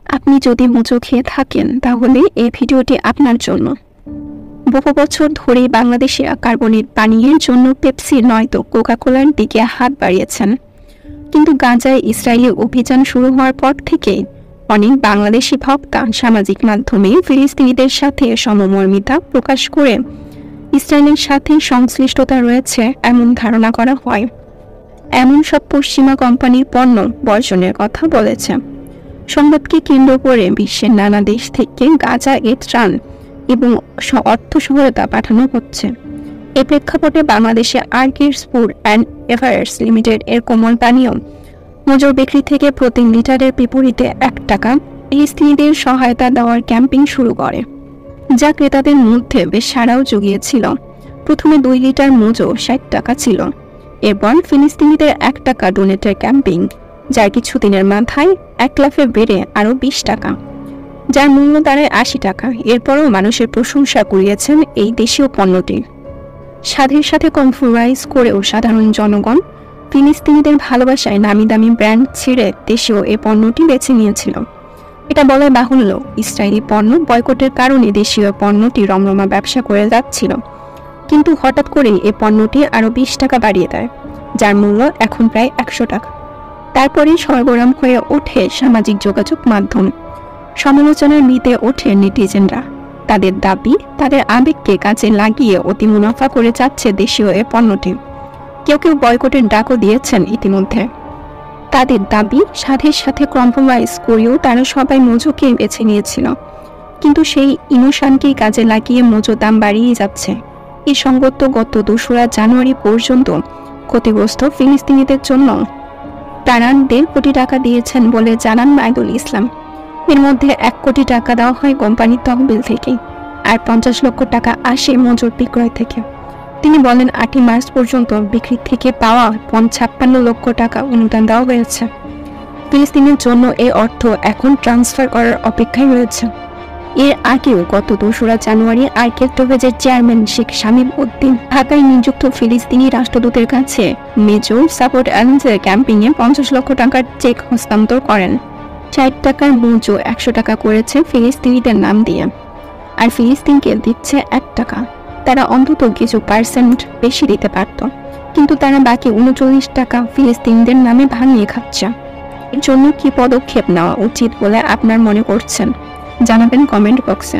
আপনি যদি মুচো খেয়ে থাকেন তাহলে এই ভিডিওটি আপনার জন্য। বহু বছর ধরেই বাংলাদেশিরা কার্বনেট পানীয়ের জন্য পেপসি নয়তো কোকা-কোলার দিকে হাত বাড়িয়েছেন, কিন্তু গাজায় ইসরায়েলি অভিযান শুরু হওয়ার পর থেকেই অনেক বাংলাদেশি ভক্তা সামাজিক মাধ্যমে ফিলিস্তিনিদের সাথে সমমর্মিতা প্রকাশ করে ইসরায়েলের সাথে সংশ্লিষ্টতা রয়েছে এমন ধারণা করা হয়। এমন সব পশ্চিমা কোম্পানির পণ্য বর্জনের কথা বলেছে। সংবাদকে কেন্দ্র করে বিশ্বের নানা দেশ থেকে গাজা ত্রাণ এবং অর্থ সহায়তা পাঠানো হচ্ছে। এ প্রেক্ষাপটে বাংলাদেশে আর্কিডস ফুড অ্যান্ড এভারেটস লিমিটেড এর কোমল পানীয় মজুর বিক্রি থেকে প্রতি লিটারের বিপরীতে 1 টাকা ফিলিস্তিনিদের সহায়তা দেওয়ার ক্যাম্পেইন শুরু করে, যা ক্রেতাদের মধ্যে বেশ সাড়াও জুগিয়েছিল। প্রথমে 2 লিটার মজো 60 টাকা ছিল, এরপর ফিলিস্তিনিদের 1 টাকা ডোনেটের ক্যাম্পেইন, যার কিছুদিনের মাথায় 1 লাফে বেড়ে আরও 20 টাকা, যার মূল্য দাঁড়ায় 80 টাকা। এরপরও মানুষের প্রশংসা কুড়িয়েছেন এই দেশীয় পণ্যটি। স্বাদের সাথে কম্প্রোমাইজ করেও সাধারণ জনগণ ফিলিস্তিনিদের ভালোবাসায় নামি দামি ব্র্যান্ড ছেড়ে দেশীয় এই পণ্যটি বেছে নিয়েছিল। এটা বলা বাহুল্য, ইসরায়েলি পণ্য বয়কটের কারণে দেশীয় পণ্যটি রমরমা ব্যবসা করে যাচ্ছিল, কিন্তু হঠাৎ করেই এই পণ্যটি আরও 20 টাকা বাড়িয়ে দেয়, যার মূল্য এখন প্রায় 100 টাকা। তারপরেই সরগরম হয়ে ওঠে সামাজিক যোগাযোগ মাধ্যম। সমালোচনার মিতে ওঠে নেটিজেনরা। তাদের দাবি, তাদের আবেগকে কাজে লাগিয়ে অতি মুনাফা করে যাচ্ছে দেশীয় এ পণ্যটি। কেউ কেউ বয়কটের ডাকও দিয়েছেন ইতিমধ্যে। তাদের দাবি, স্বাদের সাথে কম্প্রোমাইজ করেও তারা সবাই মজুকে বেছে নিয়েছিল, কিন্তু সেই ইমোশনকেই কাজে লাগিয়ে মজুর দাম বাড়িয়ে যাচ্ছে। এই সংগত গত 2রা জানুয়ারি পর্যন্ত ক্ষতিগ্রস্ত ফিলিস্তিনিদের জন্য তারা 1.5 কোটি টাকা দিয়েছেন বলে জানান মাইদুল ইসলাম। এর মধ্যে 1 কোটি টাকা দেওয়া হয় কোম্পানির তহবিল থেকে, আর 50 লক্ষ টাকা আসে মজুর বিক্রয় থেকে। তিনি বলেন, 8 মার্চ পর্যন্ত বিক্রি থেকে পাওয়া 56 লক্ষ টাকা অনুদান দেওয়া হয়েছে। ফিলিস্তিনের জন্য এই অর্থ এখন ট্রান্সফার করার অপেক্ষায় রয়েছে। এর আগেও গত 2রা জানুয়ারি আর্কিডসের চেয়ারম্যান শেখ শামীম উদ্দিন ঢাকায় নিযুক্ত ফিলিস্তিনি রাষ্ট্রদূতের কাছে মেজর সাপোর্ট অ্যালায়েন্সের ক্যাম্পেইনে 50 লক্ষ টাকার চেক হস্তান্তর করেন। 60 টাকার মজু 100 টাকা করেছে ফিলিস্তিনিদের নাম দিয়ে, আর ফিলিস্তিনকে দিচ্ছে 1 টাকা। তারা অন্তত কিছু % বেশি দিতে পারত, কিন্তু তারা বাকি 39 টাকা ফিলিস্তিনিদের নামে ভাঙিয়ে খাচ্ছে। এর জন্য কি পদক্ষেপ নেওয়া উচিত বলে আপনার মনে করছেন? জানাবেন কমেন্ট বক্সে।